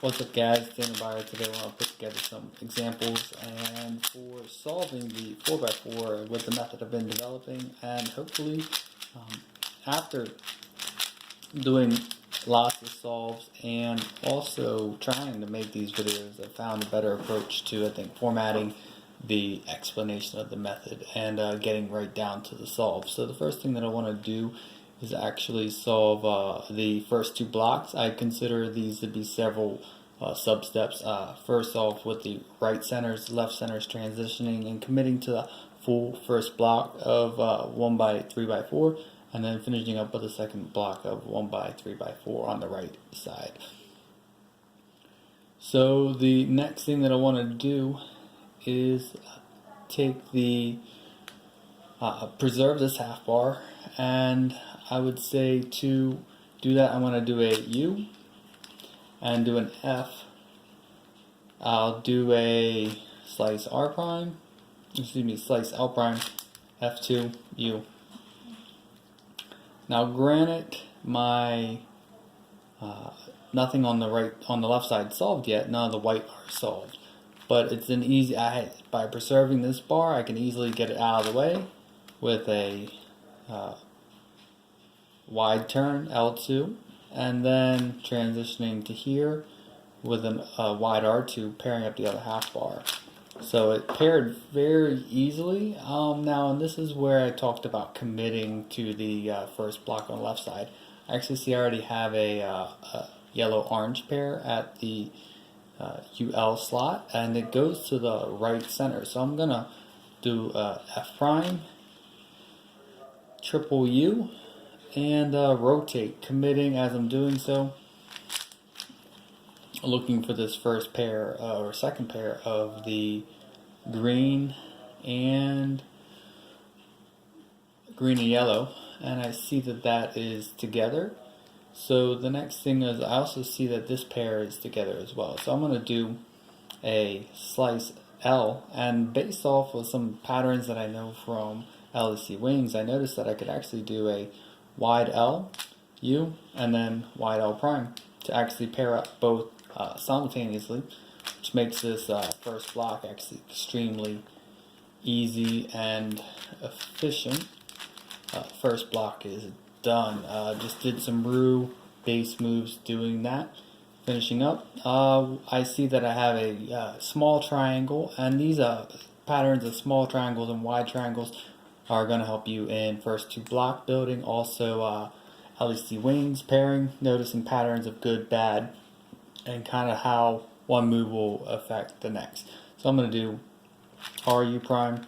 What's up, guys? Daniel Byer. Today I want to put together some examples and for solving the 4x4 with the method I've been developing, and hopefully after doing lots of solves and also trying to make these videos, I found a better approach to, I think, formatting the explanation of the method and getting right down to the solve. So the first thing that I want to do is actually solve the first two blocks. I consider these to be several sub-steps. First off, with the right centers, left centers transitioning and committing to the full first block of 1 by 3 by 4, and then finishing up with the second block of 1 by 3 by 4 on the right side. So the next thing that I want to do is take the preserve this half bar, and I would say to do that I'm going to do a U and do an F. I'll do a slice R prime, slice L prime, F2, U. Now granted, my nothing on the left side solved yet, none of the white are solved. But it's an easy, by preserving this bar, I can easily get it out of the way with a wide turn, L2, and then transitioning to here with a wide R2, pairing up the other half bar. So it paired very easily. Now, and this is where I talked about committing to the first block on the left side. I actually see I already have a yellow-orange pair at the UL slot, and it goes to the right center. So I'm going to do F prime, triple U, and rotate, committing as I'm doing so, looking for this first pair or second pair of the green and yellow, and I see that that is together. So the next thing is I also see that this pair is together as well. So I'm going to do a slice L, and based off of some patterns that I know from LEC Wings, I noticed that I could actually do a wide L, U, and then wide L prime to actually pair up both simultaneously, which makes this first block actually extremely easy and efficient. First block is done. Just did some Roux base moves doing that. Finishing up, I see that I have a small triangle, and these patterns of small triangles and wide triangles are going to help you in first two block building. Also, LEC Wings pairing, noticing patterns of good, bad, and kind of how one move will affect the next. So I'm going to do RU prime,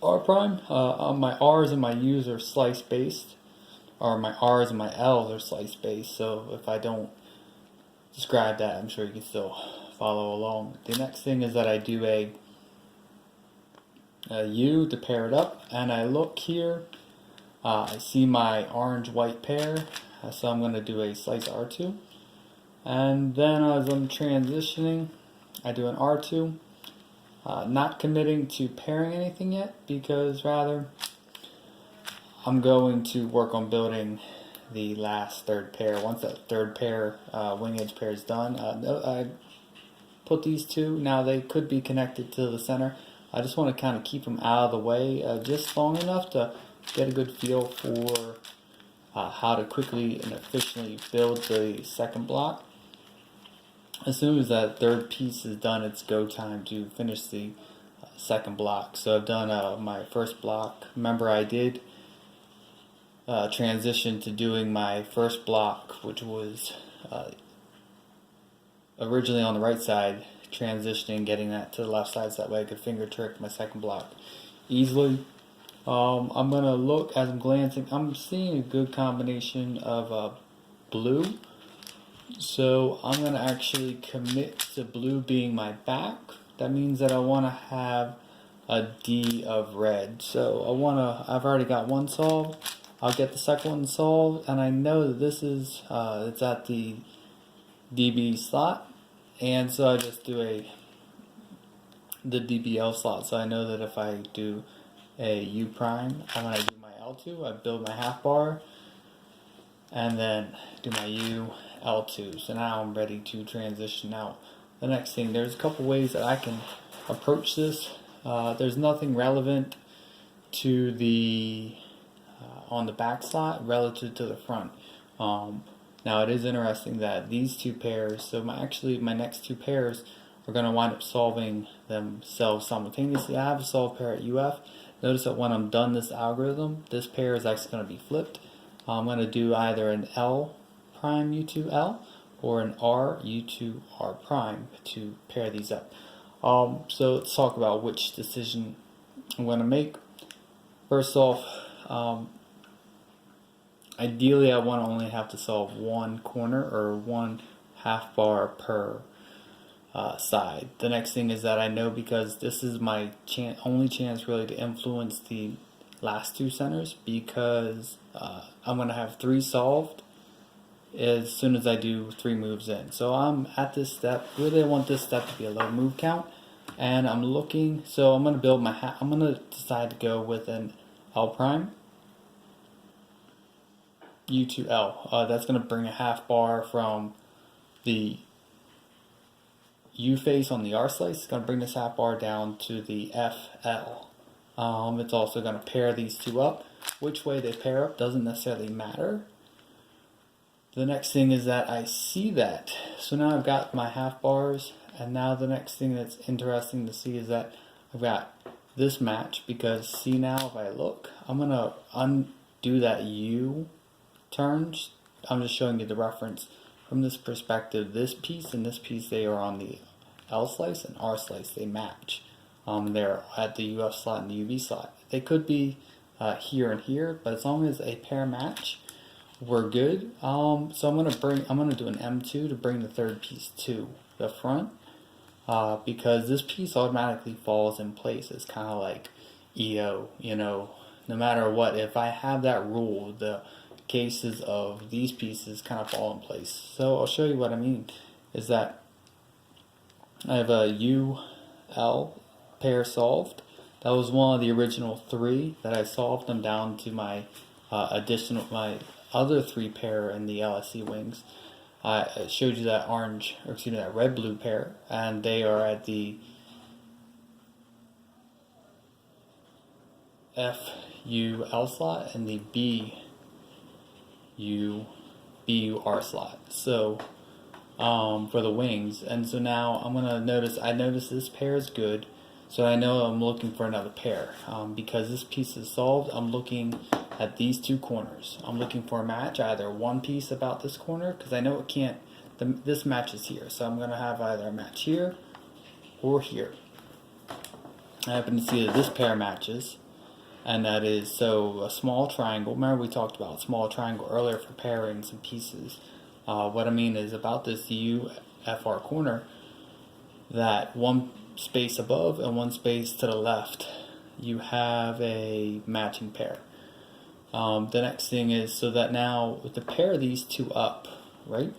R prime. My R's and my U's are slice based, or my R's and my L's are slice based. So if I don't describe that, I'm sure you can still follow along. The next thing is that I do a U to pair it up, and I look here. I see my orange-white pair, so I'm going to do a slice R2. And then as I'm transitioning, I do an R2, not committing to pairing anything yet, because rather I'm going to work on building the last third pair. Once that third pair, wing edge pair is done, I put these two. Now they could be connected to the center. I just want to kind of keep them out of the way just long enough to get a good feel for how to quickly and efficiently build the second block. As soon as that third piece is done, it's go time to finish the second block. So I've done my first block. Remember, I did transition to doing my first block, which was originally on the right side, transitioning, getting that to the left side so that way I could finger trick my second block easily. I'm going to look, as I'm glancing, I'm seeing a good combination of blue. So I'm going to actually commit to blue being my back. That means that I want to have a D of red. So I've already got one solved. I'll get the second one solved, and I know that this is, it's at the DB slot. And so I just do the DBL slot. So I know that if I do a U prime, and when I do my L2, I build my half bar, and then do my U, L2. So now I'm ready to transition out. The next thing, there's a couple ways that I can approach this. There's nothing relevant to the on the back slot relative to the front. Now it is interesting that these two pairs, so my next two pairs are going to wind up solving themselves simultaneously. I have a solved pair at UF. Notice that when I'm done this algorithm, this pair is actually going to be flipped. I'm going to do either an L prime U2L or an R U2 R prime to pair these up. So let's talk about which decision I'm going to make. First off, ideally I want to only have to solve one corner or one half bar per side. The next thing is that I know, because this is my only chance really to influence the last two centers, because I'm going to have 3 solved as soon as I do 3 moves in. So I'm at this step. Really I want this step to be a low move count, and I'm looking, so I'm going to build I'm going to decide to go with an L prime U2L. That's going to bring a half bar from the U face on the R slice. It's going to bring this half bar down to the FL. It's also going to pair these two up. Which way they pair up doesn't necessarily matter. The next thing is that I see that. So now I've got my half bars, and now the next thing that's interesting to see is that I've got this match, because see now if I look, I'm going to undo that U turn. I'm just showing you the reference from this perspective. This piece and this piece, they are on the L slice and R slice. They match. They're at the UF slot and the UV slot. They could be here and here, but as long as a pair match, we're good. So I'm gonna do an M2 to bring the third piece to the front, because this piece automatically falls in place. It's kind of like EO, no matter what. If I have that rule, the cases of these pieces kind of fall in place. So I'll show you what I mean. Is that I have a UL pair solved. That was one of the original 3 that I solved them down to my my other 3 pair in the LSC wings. I showed you that that red blue pair, and they are at the FUL slot and the BUR slot. So for the wings, and so now I'm gonna I notice this pair is good, so I know I'm looking for another pair. Because this piece is solved, I'm looking at these 2 corners. I'm looking for a match, either one piece about this corner, because I know it can't, this match is here, so I'm gonna have either a match here or here. I happen to see that this pair matches, and that is, so a small triangle. Remember we talked about small triangle earlier for pairing some pieces. What I mean is about this UFR corner, that one space above and one space to the left, you have a matching pair. The next thing is, so that now to pair these 2 up, right?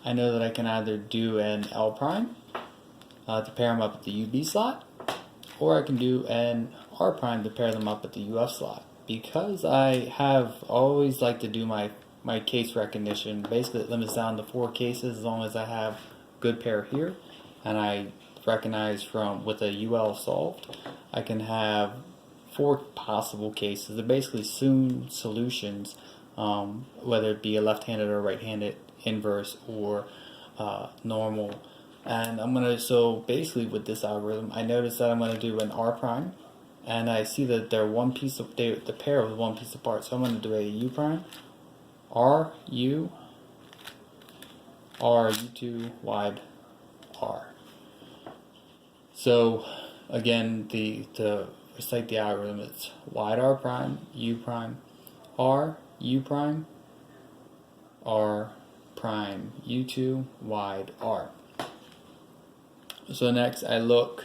I know that I can either do an L prime to pair them up at the UB slot, or I can do an R prime to pair them up at the UF slot. Because I have always liked to do my case recognition, basically it limits down to 4 cases as long as I have good pair here, and I recognize with a UL solved, I can have 4 possible cases. They're basically solutions, whether it be a left-handed or right-handed inverse or normal. And so basically with this algorithm, I notice that I'm going to do an R prime, and I see that they're the pair was one piece apart. So I'm going to do a U prime, R, U, R, U2, wide, R. So again, to recite the algorithm, it's wide R prime, U prime, R, U prime, R prime, U2, wide, R. So next I look,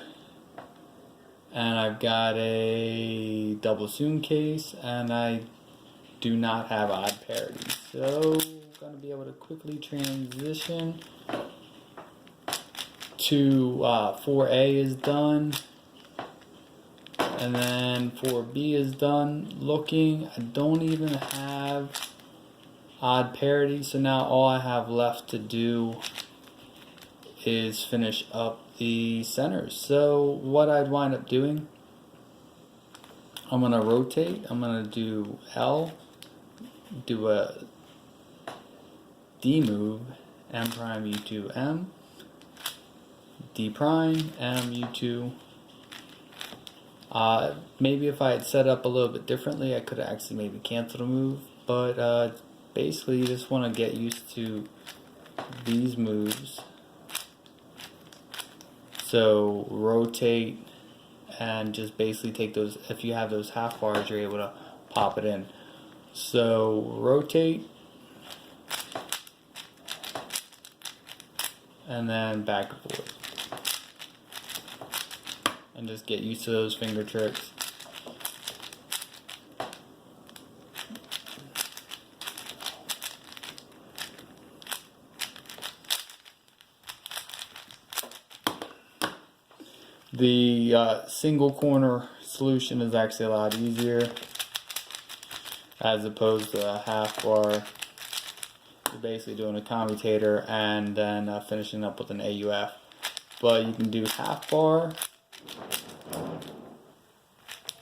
and I've got a double Soon case, and I do not have odd parity. So I'm going to be able to quickly transition to 4A is done, and then 4B is done. Looking, I don't even have odd parity. So now all I have left to do is finish up the centers. So what I'd wind up doing, I'm going to rotate. I'm going to do L, do a D move, M prime U2 M, D prime M U2. Maybe if I had set up a little bit differently, I could have actually maybe canceled a move. But basically, you just want to get used to these moves. So rotate and just basically take those. If you have those half bars, you're able to pop it in. So rotate and then back and forth. And just get used to those finger tricks. The single corner solution is actually a lot easier as opposed to a half bar. You're basically doing a commutator and then finishing up with an AUF. But you can do half bar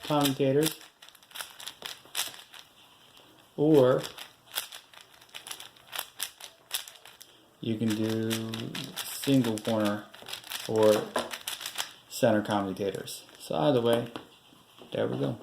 commutators, or you can do single corner or center commutators. So either way, there we go.